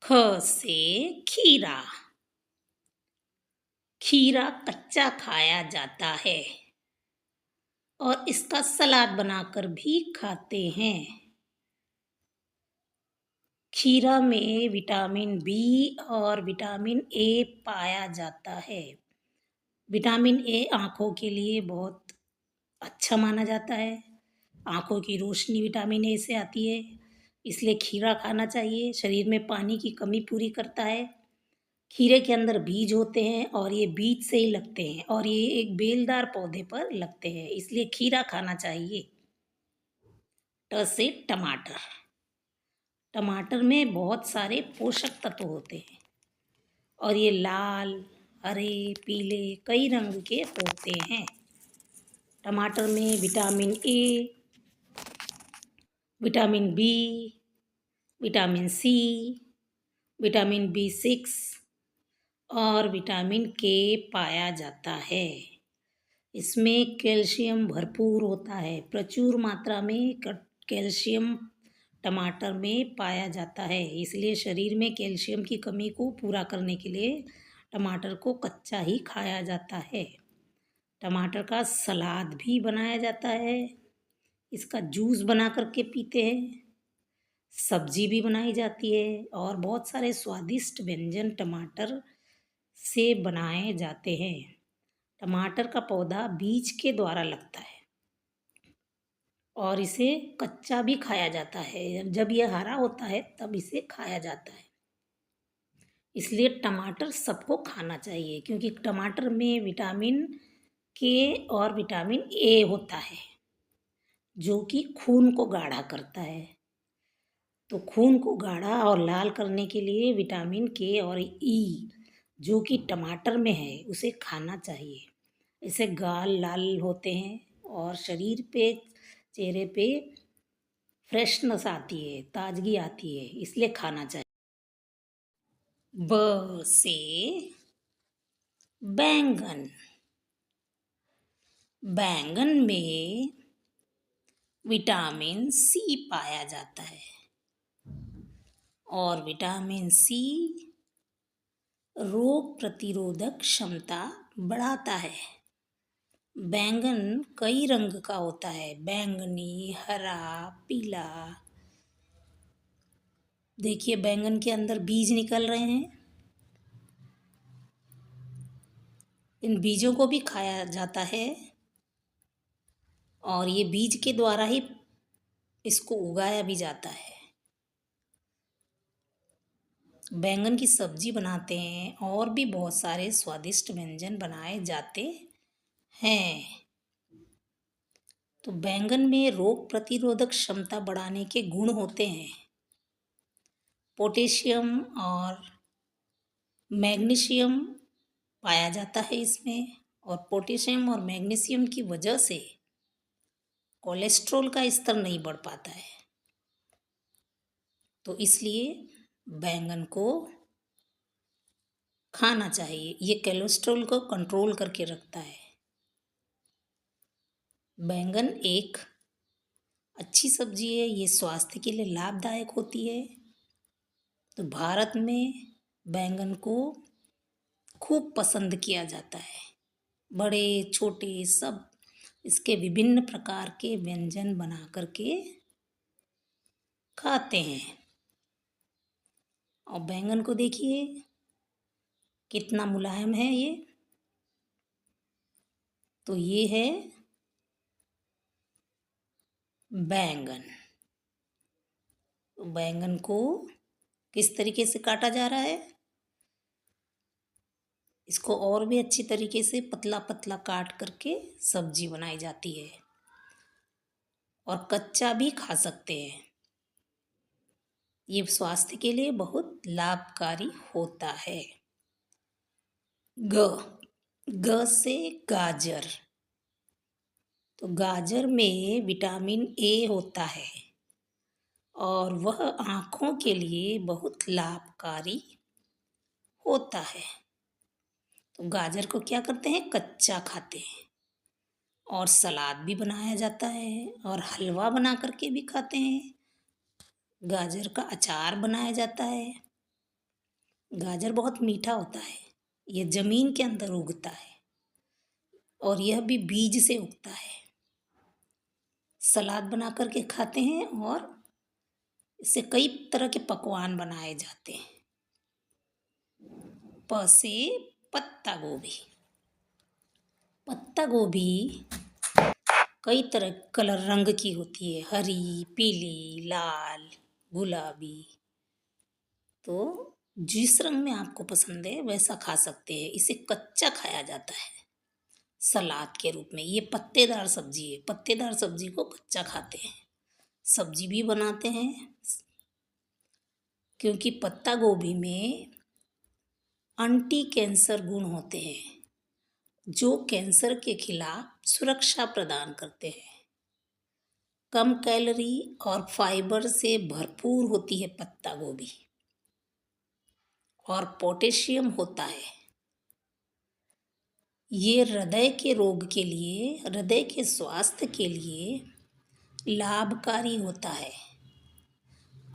ख से खीरा। खीरा कच्चा खाया जाता है और इसका सलाद बनाकर भी खाते हैं। खीरा में विटामिन बी और विटामिन ए पाया जाता है। विटामिन ए आँखों के लिए बहुत अच्छा माना जाता है। आँखों की रोशनी विटामिन ए से आती है, इसलिए खीरा खाना चाहिए। शरीर में पानी की कमी पूरी करता है। खीरे के अंदर बीज होते हैं और ये बीज से ही लगते हैं और ये एक बेलदार पौधे पर लगते हैं, इसलिए खीरा खाना चाहिए। ट से टमाटर। टमाटर में बहुत सारे पोषक तत्व होते हैं और ये लाल, हरे, पीले कई रंग के होते हैं। टमाटर में vitamin A, vitamin B, vitamin C, vitamin बी6 और विटामिन के पाया जाता है। इसमें कैल्शियम भरपूर होता है। प्रचुर मात्रा में कैल्शियम टमाटर में पाया जाता है, इसलिए शरीर में कैल्शियम की कमी को पूरा करने के लिए टमाटर को कच्चा ही खाया जाता है। टमाटर का सलाद भी बनाया जाता है। इसका जूस बना करके पीते हैं। सब्जी भी बनाई जाती है और बहुत सारे स्वादिष्ट व्यंजन टमाटर से बनाए जाते हैं। टमाटर का पौधा बीज के द्वारा लगता है और इसे कच्चा भी खाया जाता है। जब यह हरा होता है तब इसे खाया जाता है। इसलिए टमाटर सबको खाना चाहिए, क्योंकि टमाटर में विटामिन के और विटामिन ए होता है, जो कि खून को गाढ़ा करता है। तो खून को गाढ़ा और लाल करने के लिए विटामिन के और ई, जो कि टमाटर में है, उसे खाना चाहिए। इससे गाल लाल होते हैं और शरीर पे, चेहरे पे फ्रेशनेस आती है, ताजगी आती है, इसलिए खाना चाहिए। ब से बैंगन। बैंगन में विटामिन सी पाया जाता है और विटामिन सी रोग प्रतिरोधक क्षमता बढ़ाता है। बैंगन कई रंग का होता है, बैंगनी, हरा, पीला। देखिए बैंगन के अंदर बीज निकल रहे हैं। इन बीजों को भी खाया जाता है और ये बीज के द्वारा ही इसको उगाया भी जाता है। बैंगन की सब्जी बनाते हैं और भी बहुत सारे स्वादिष्ट व्यंजन बनाए जाते हैं। तो बैंगन में रोग प्रतिरोधक क्षमता बढ़ाने के गुण होते हैं। पोटेशियम और मैग्नीशियम पाया जाता है इसमें, और पोटेशियम और मैग्नीशियम की वजह से कोलेस्ट्रॉल का स्तर नहीं बढ़ पाता है। तो इसलिए बैंगन को खाना चाहिए। ये कोलेस्ट्रॉल को कंट्रोल करके रखता है। बैंगन एक अच्छी सब्जी है, ये स्वास्थ्य के लिए लाभदायक होती है। तो भारत में बैंगन को खूब पसंद किया जाता है। बड़े छोटे सब इसके विभिन्न प्रकार के व्यंजन बना करके खाते हैं। और बैंगन को देखिए कितना मुलायम है ये। तो ये है बैंगन। तो बैंगन को किस तरीके से काटा जा रहा है, इसको और भी अच्छी तरीके से पतला पतला काट करके सब्जी बनाई जाती है और कच्चा भी खा सकते हैं। ये स्वास्थ्य के लिए बहुत लाभकारी होता है। ग ग से गाजर। तो गाजर में विटामिन ए होता है और वह आँखों के लिए बहुत लाभकारी होता है। तो गाजर को क्या करते हैं, कच्चा खाते हैं और सलाद भी बनाया जाता है और हलवा बना करके भी खाते हैं। गाजर का अचार बनाया जाता है गाजर बहुत मीठा होता है। यह जमीन के अंदर उगता है और यह भी बीज से उगता है। सलाद बना करके खाते हैं और इससे कई तरह के पकवान बनाए जाते हैं। प से पत्ता गोभी। पत्ता गोभी कई तरह कलर रंग की होती है, हरी, पीली, लाल, गुलाबी। तो जिस रंग में आपको पसंद है वैसा खा सकते हैं। इसे कच्चा खाया जाता है सलाद के रूप में। ये पत्तेदार सब्जी है। पत्तेदार सब्जी को कच्चा खाते हैं, सब्जी भी बनाते हैं, क्योंकि पत्ता गोभी में एंटी कैंसर गुण होते हैं जो कैंसर के खिलाफ सुरक्षा प्रदान करते हैं। कम कैलोरी और फाइबर से भरपूर होती है पत्ता गोभी और पोटेशियम होता है। ये हृदय के रोग के लिए, हृदय के स्वास्थ्य के लिए लाभकारी होता है।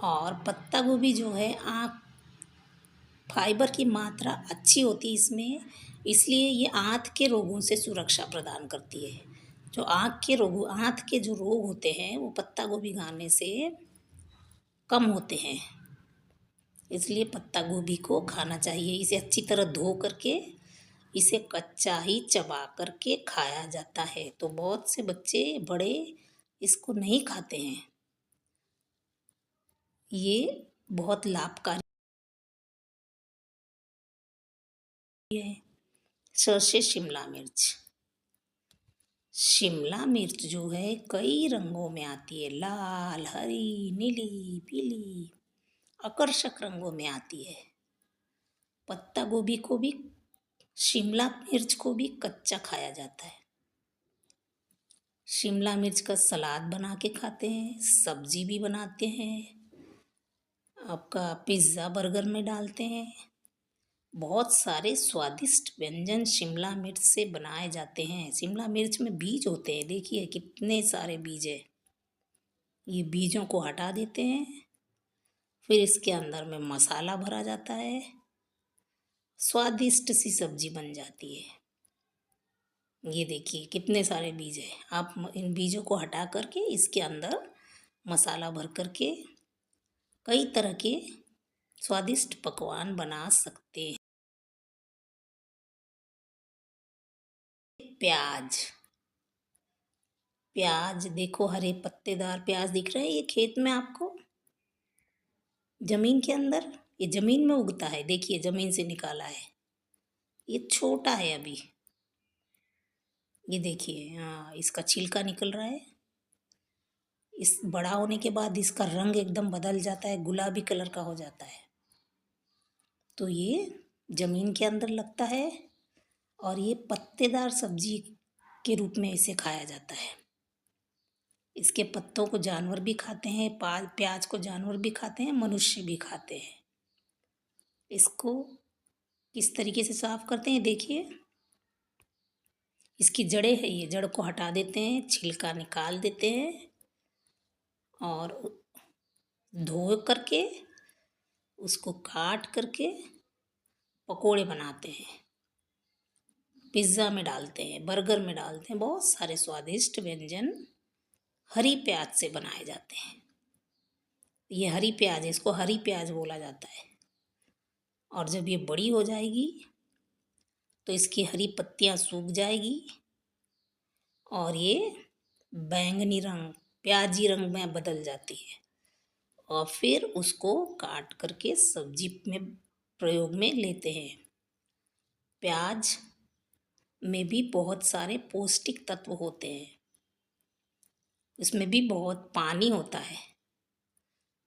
और पत्ता गोभी जो है आँख, फाइबर की मात्रा अच्छी होती है इसमें, इसलिए ये आँख के रोगों से सुरक्षा प्रदान करती है। जो आँख के जो रोग होते हैं वो पत्ता गोभी खाने से कम होते हैं। इसलिए पत्ता गोभी को खाना चाहिए। इसे अच्छी तरह धो करके इसे कच्चा ही चबा करके खाया जाता है। तो बहुत से बच्चे बड़े इसको नहीं खाते हैं। ये बहुत लाभकारी है। से शिमला मिर्च। शिमला मिर्च जो है कई रंगों में आती है, लाल, हरी, नीली, पीली, आकर्षक रंगों में आती है। पत्ता गोभी को भी, शिमला मिर्च को भी कच्चा खाया जाता है। शिमला मिर्च का सलाद बना के खाते हैं, सब्जी भी बनाते हैं, आपका पिज़्ज़ा बर्गर में डालते हैं। बहुत सारे स्वादिष्ट व्यंजन शिमला मिर्च से बनाए जाते हैं। शिमला मिर्च में बीज होते हैं, देखिए कितने सारे बीज है। ये बीजों को हटा देते हैं, फिर इसके अंदर में मसाला भरा जाता है, स्वादिष्ट सी सब्जी बन जाती है। ये देखिए कितने सारे बीज है। आप इन बीजों को हटा करके इसके अंदर मसाला भर करके कई तरह के स्वादिष्ट पकवान बना सकते हैं। प्याज। प्याज देखो, हरे पत्तेदार प्याज दिख रहे हैं ये खेत में आपको, जमीन के अंदर। ये जमीन में उगता है, देखिए जमीन से निकाला है। ये छोटा है अभी, ये देखिए, हाँ इसका छिलका निकल रहा है। इस बड़ा होने के बाद इसका रंग एकदम बदल जाता है, गुलाबी कलर का हो जाता है। तो ये जमीन के अंदर लगता है और ये पत्तेदार सब्जी के रूप में इसे खाया जाता है। इसके पत्तों को जानवर भी खाते हैं, प्याज को जानवर भी खाते हैं, मनुष्य भी खाते हैं। इसको किस तरीके से साफ करते हैं देखिए, इसकी जड़ें है, ये जड़ को हटा देते हैं, छिलका निकाल देते हैं और धो करके उसको काट करके पकोड़े बनाते हैं, पिज़्ज़ा में डालते हैं, बर्गर में डालते हैं। बहुत सारे स्वादिष्ट व्यंजन हरी प्याज से बनाए जाते हैं। ये हरी प्याज है, इसको हरी प्याज बोला जाता है। और जब ये बड़ी हो जाएगी तो इसकी हरी पत्तियां सूख जाएगी और ये बैंगनी रंग, प्याजी रंग में बदल जाती है और फिर उसको काट करके सब्जी में प्रयोग में लेते हैं। प्याज में भी बहुत सारे पौष्टिक तत्व होते हैं, इसमें भी बहुत पानी होता है।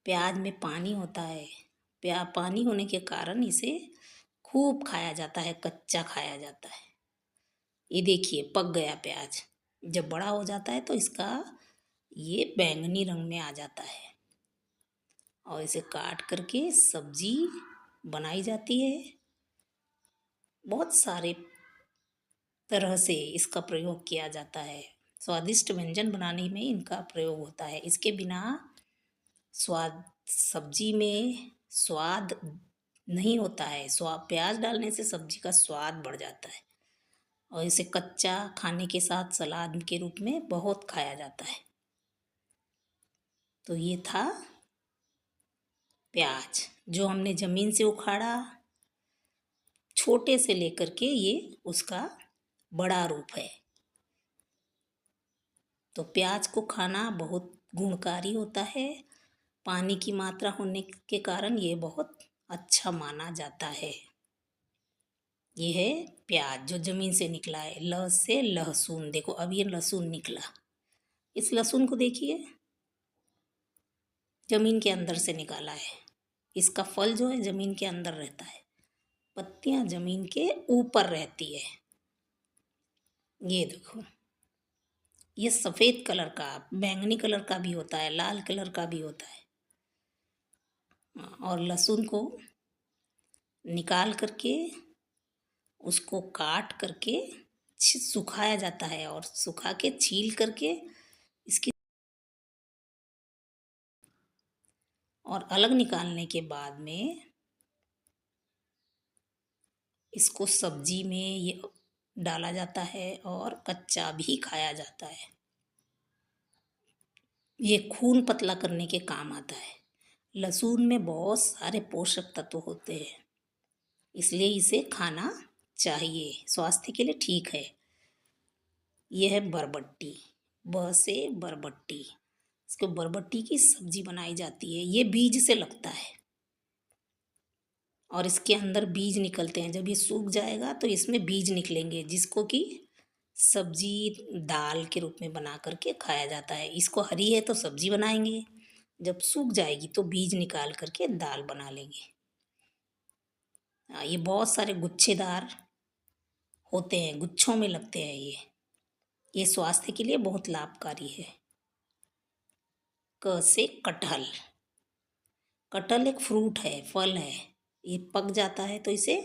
प्याज में पानी होता है, पानी होने के कारण इसे खूब खाया जाता है, कच्चा खाया जाता है। ये देखिए पक गया प्याज, जब बड़ा हो जाता है तो इसका ये बैंगनी रंग में आ जाता है और इसे काट करके सब्जी बनाई जाती है। बहुत सारे तरह से इसका प्रयोग किया जाता है। स्वादिष्ट व्यंजन बनाने में इनका प्रयोग होता है। इसके बिना स्वाद, सब्जी में स्वाद नहीं होता है। प्याज डालने से सब्जी का स्वाद बढ़ जाता है और इसे कच्चा खाने के साथ सलाद के रूप में बहुत खाया जाता है। तो ये था प्याज, जो हमने ज़मीन से उखाड़ा, छोटे से लेकर के ये उसका बड़ा रूप है। तो प्याज को खाना बहुत गुणकारी होता है। पानी की मात्रा होने के कारण ये बहुत अच्छा माना जाता है। ये है प्याज जो ज़मीन से निकला है। ल से लहसुन, देखो अब ये लहसुन निकला। इस लहसुन को देखिए, ज़मीन के अंदर से निकाला है। इसका फल जो है ज़मीन के अंदर रहता है, पत्तियां ज़मीन के ऊपर रहती है। ये देखो, ये सफ़ेद कलर का, बैंगनी कलर का भी होता है, लाल कलर का भी होता है। और लहसुन को निकाल करके उसको काट करके सुखाया जाता है और सुखा के छील करके इसकी और अलग निकालने के बाद में इसको सब्जी में ये डाला जाता है और कच्चा भी खाया जाता है। ये खून पतला करने के काम आता है। लहसुन में बहुत सारे पोषक तत्व होते हैं, इसलिए इसे खाना चाहिए, स्वास्थ्य के लिए ठीक है। यह है बरबट्टी, ब से बरबट्टी। इसको बरबट्टी की सब्जी बनाई जाती है। ये बीज से लगता है और इसके अंदर बीज निकलते हैं। जब ये सूख जाएगा तो इसमें बीज निकलेंगे, जिसको कि सब्जी दाल के रूप में बना करके खाया जाता है। इसको हरी है तो सब्जी बनाएंगे, जब सूख जाएगी तो बीज निकाल करके दाल बना लेंगे। ये बहुत सारे गुच्छेदार होते हैं, गुच्छों में लगते हैं। ये स्वास्थ्य के लिए बहुत लाभकारी है। क से कटहल। कटहल एक फ्रूट है, फल है। ये पक जाता है तो इसे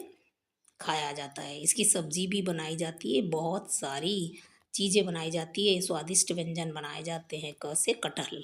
खाया जाता है। इसकी सब्जी भी बनाई जाती है, बहुत सारी चीज़ें बनाई जाती है, स्वादिष्ट व्यंजन बनाए जाते हैं। क से कटहल।